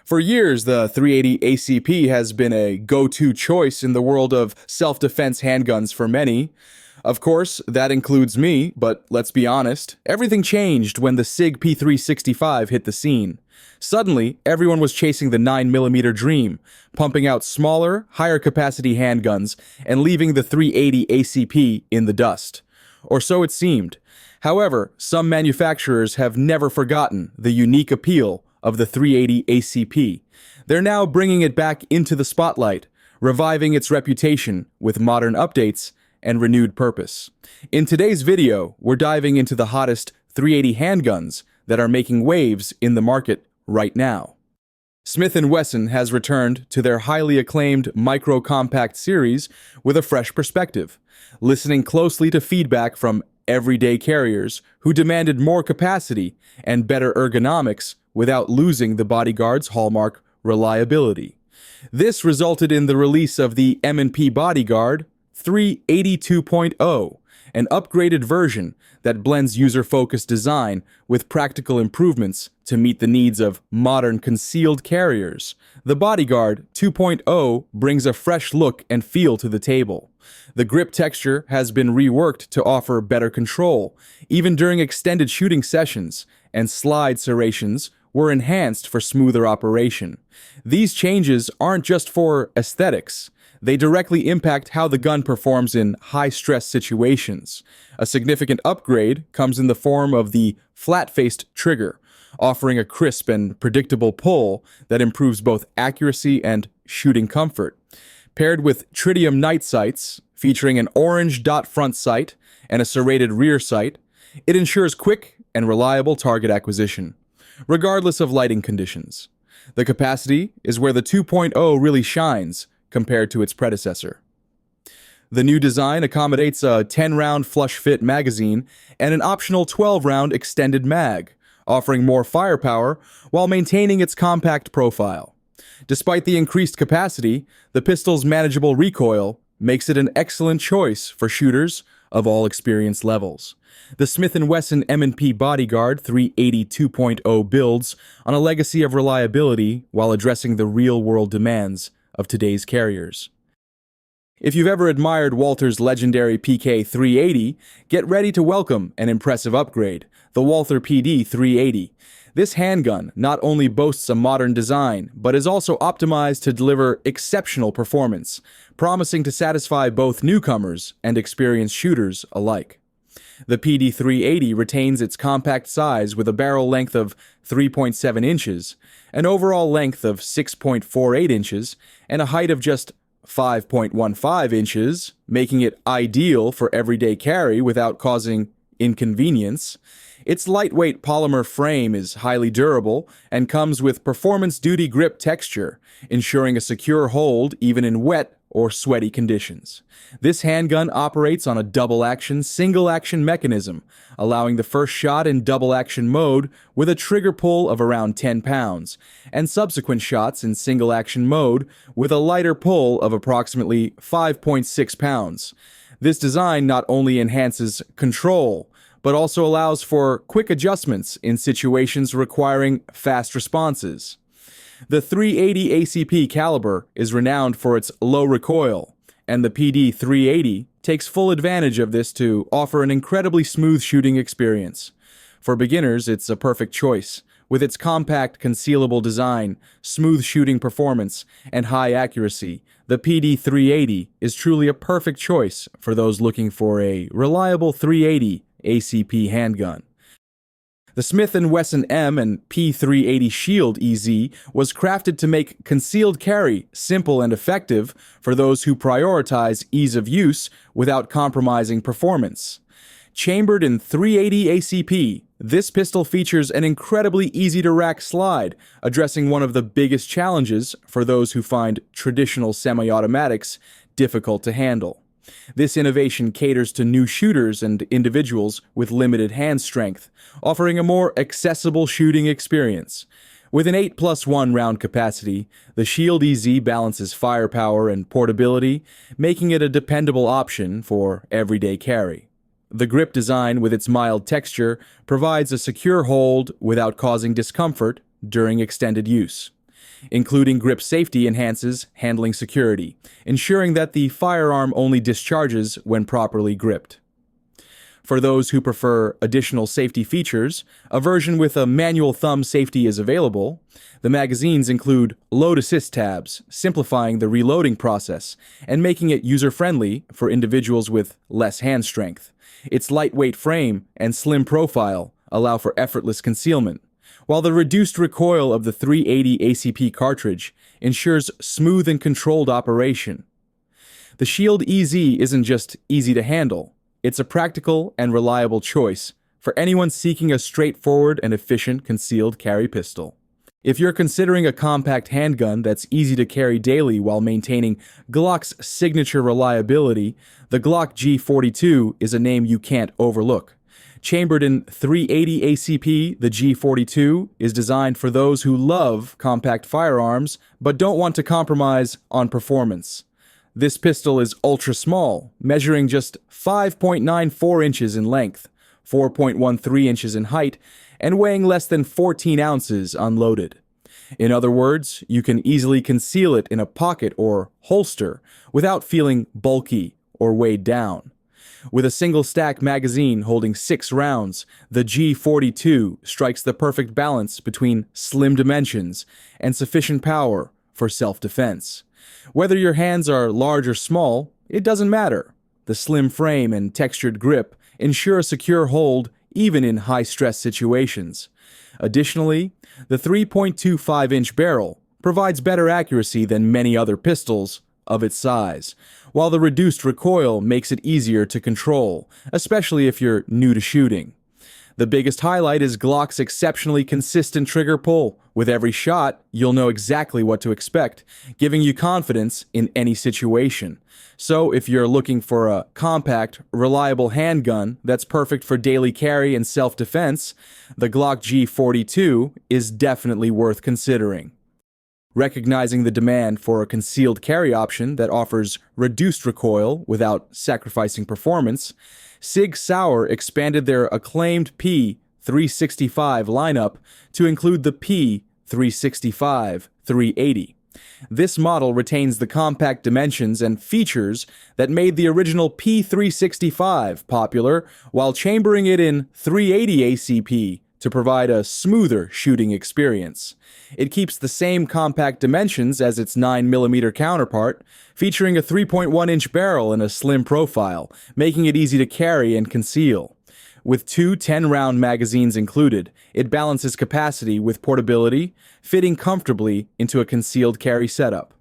For years, the 380 ACP has been a go-to choice in the world of self-defense handguns for many. Of course, that includes me, but let's be honest, everything changed when the SIG P365 hit the scene. Suddenly, everyone was chasing the 9mm dream, pumping out smaller, higher-capacity handguns and leaving the 380 ACP in the dust. Or so it seemed. However, some manufacturers have never forgotten the unique appeal of the 380 ACP. They're now bringing it back into the spotlight, reviving its reputation with modern updates and renewed purpose. In today's video, we're diving into the hottest 380 handguns that are making waves in the market right now. Smith & Wesson has returned to their highly acclaimed micro-compact series with a fresh perspective, listening closely to feedback from everyday carriers who demanded more capacity and better ergonomics without losing the Bodyguard's hallmark reliability. This resulted in the release of the M&P Bodyguard 382.0, an upgraded version that blends user-focused design with practical improvements to meet the needs of modern concealed carriers. The Bodyguard 2.0 brings a fresh look and feel to the table. The grip texture has been reworked to offer better control, even during extended shooting sessions, and slide serrations were enhanced for smoother operation. These changes aren't just for aesthetics. They directly impact how the gun performs in high-stress situations. A significant upgrade comes in the form of the flat-faced trigger, offering a crisp and predictable pull that improves both accuracy and shooting comfort. Paired with tritium night sights, featuring an orange dot front sight and a serrated rear sight, it ensures quick and reliable target acquisition, regardless of lighting conditions. The capacity is where the 2.0 really shines compared to its predecessor. The new design accommodates a 10-round flush-fit magazine and an optional 12-round extended mag, offering more firepower while maintaining its compact profile. Despite the increased capacity, the pistol's manageable recoil makes it an excellent choice for shooters of all experience levels. The Smith & Wesson M&P Bodyguard 382.0 builds on a legacy of reliability while addressing the real-world demands of today's carriers. If you've ever admired Walther's legendary PK 380, get ready to welcome an impressive upgrade, the Walther PD 380. This handgun not only boasts a modern design, but is also optimized to deliver exceptional performance, promising to satisfy both newcomers and experienced shooters alike. The PD 380 retains its compact size with a barrel length of 3.7 inches, an overall length of 6.48 inches, and a height of just 5.15 inches, making it ideal for everyday carry without causing inconvenience. Its lightweight polymer frame is highly durable and comes with performance-duty grip texture, ensuring a secure hold even in wet or sweaty conditions. This handgun operates on a double-action, single-action mechanism, allowing the first shot in double-action mode with a trigger pull of around 10 pounds, and subsequent shots in single-action mode with a lighter pull of approximately 5.6 pounds. This design not only enhances control, but also allows for quick adjustments in situations requiring fast responses. The 380 ACP caliber is renowned for its low recoil, and the PD 380 takes full advantage of this to offer an incredibly smooth shooting experience. For beginners, it's a perfect choice. With its compact, concealable design, smooth shooting performance, and high accuracy, the PD 380 is truly a perfect choice for those looking for a reliable 380 ACP handgun. The Smith & Wesson M and P380 Shield EZ was crafted to make concealed carry simple and effective for those who prioritize ease of use without compromising performance. Chambered in 380 ACP, this pistol features an incredibly easy-to-rack slide, addressing one of the biggest challenges for those who find traditional semi-automatics difficult to handle. This innovation caters to new shooters and individuals with limited hand strength, offering a more accessible shooting experience. With an 8+1 round capacity, the Shield EZ balances firepower and portability, making it a dependable option for everyday carry. The grip design, with its mild texture, provides a secure hold without causing discomfort during extended use. Including grip safety enhances handling security, ensuring that the firearm only discharges when properly gripped. For those who prefer additional safety features, a version with a manual thumb safety is available. The magazines include load assist tabs, simplifying the reloading process and making it user-friendly for individuals with less hand strength. Its lightweight frame and slim profile allow for effortless concealment, while the reduced recoil of the 380 ACP cartridge ensures smooth and controlled operation. The Shield EZ isn't just easy to handle. It's a practical and reliable choice for anyone seeking a straightforward and efficient concealed carry pistol. If you're considering a compact handgun that's easy to carry daily while maintaining Glock's signature reliability, the Glock G42 is a name you can't overlook. Chambered in 380 ACP, the G42 is designed for those who love compact firearms but don't want to compromise on performance. This pistol is ultra small, measuring just 5.94 inches in length, 4.13 inches in height, and weighing less than 14 ounces unloaded. In other words, you can easily conceal it in a pocket or holster without feeling bulky or weighed down. With a single stack magazine holding 6 rounds, the G42 strikes the perfect balance between slim dimensions and sufficient power for self-defense. Whether your hands are large or small, it doesn't matter. The slim frame and textured grip ensure a secure hold even in high-stress situations. Additionally, the 3.25-inch barrel provides better accuracy than many other pistols of its size, while the reduced recoil makes it easier to control, especially if you're new to shooting. The biggest highlight is Glock's exceptionally consistent trigger pull. With every shot, you'll know exactly what to expect, giving you confidence in any situation. So if you're looking for a compact, reliable handgun that's perfect for daily carry and self-defense, the Glock G42 is definitely worth considering. Recognizing the demand for a concealed carry option that offers reduced recoil without sacrificing performance, Sig Sauer expanded their acclaimed P365 lineup to include the P365 380. This model retains the compact dimensions and features that made the original P365 popular while chambering it in 380 ACP to provide a smoother shooting experience. It keeps the same compact dimensions as its 9mm counterpart, featuring a 3.1-inch barrel and a slim profile, making it easy to carry and conceal. With two 10-round magazines included, it balances capacity with portability, fitting comfortably into a concealed carry setup.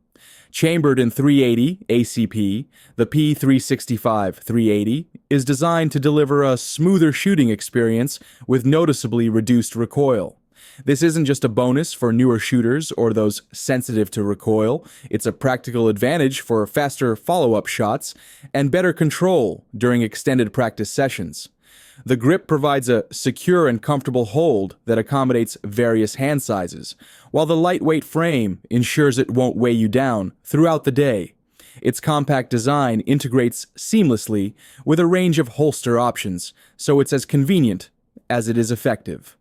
Chambered in 380 ACP, the P365 380 is designed to deliver a smoother shooting experience with noticeably reduced recoil. This isn't just a bonus for newer shooters or those sensitive to recoil, it's a practical advantage for faster follow-up shots and better control during extended practice sessions. The grip provides a secure and comfortable hold that accommodates various hand sizes, while the lightweight frame ensures it won't weigh you down throughout the day. Its compact design integrates seamlessly with a range of holster options, so it's as convenient as it is effective.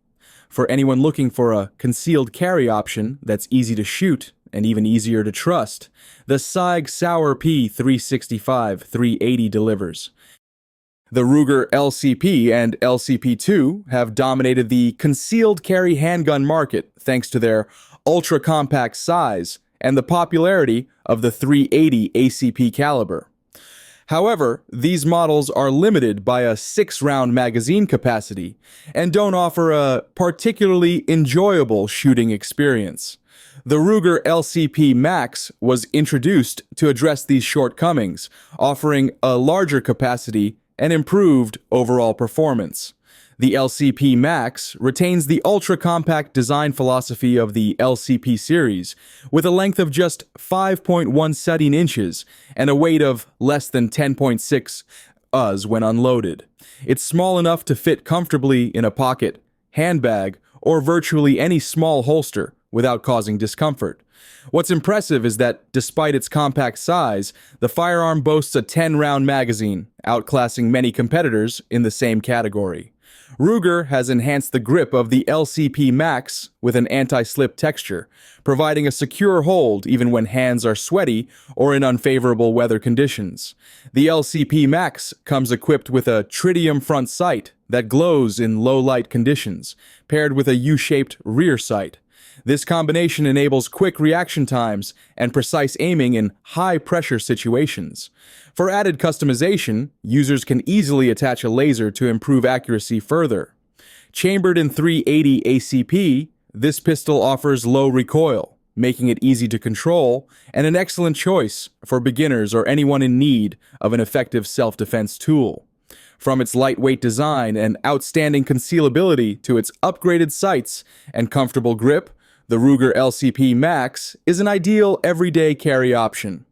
For anyone looking for a concealed carry option that's easy to shoot and even easier to trust, the SIG Sauer P365 380 delivers. The Ruger LCP and LCP2 have dominated the concealed carry handgun market thanks to their ultra-compact size and the popularity of the 380 ACP caliber. However, these models are limited by a 6-round magazine capacity and don't offer a particularly enjoyable shooting experience. The Ruger LCP Max was introduced to address these shortcomings, offering a larger capacity and improved overall performance. The LCP Max retains the ultra-compact design philosophy of the LCP series, with a length of just 5.17 inches and a weight of less than 10.6 Uz when unloaded. It's small enough to fit comfortably in a pocket, handbag, or virtually any small holster without causing discomfort. What's impressive is that, despite its compact size, the firearm boasts a 10-round magazine, outclassing many competitors in the same category. Ruger has enhanced the grip of the LCP Max with an anti-slip texture, providing a secure hold even when hands are sweaty or in unfavorable weather conditions. The LCP Max comes equipped with a tritium front sight that glows in low-light conditions, paired with a U-shaped rear sight. This combination enables quick reaction times and precise aiming in high-pressure situations. For added customization, users can easily attach a laser to improve accuracy further. Chambered in 380 ACP, this pistol offers low recoil, making it easy to control, and an excellent choice for beginners or anyone in need of an effective self-defense tool. From its lightweight design and outstanding concealability to its upgraded sights and comfortable grip, the Ruger LCP Max is an ideal everyday carry option.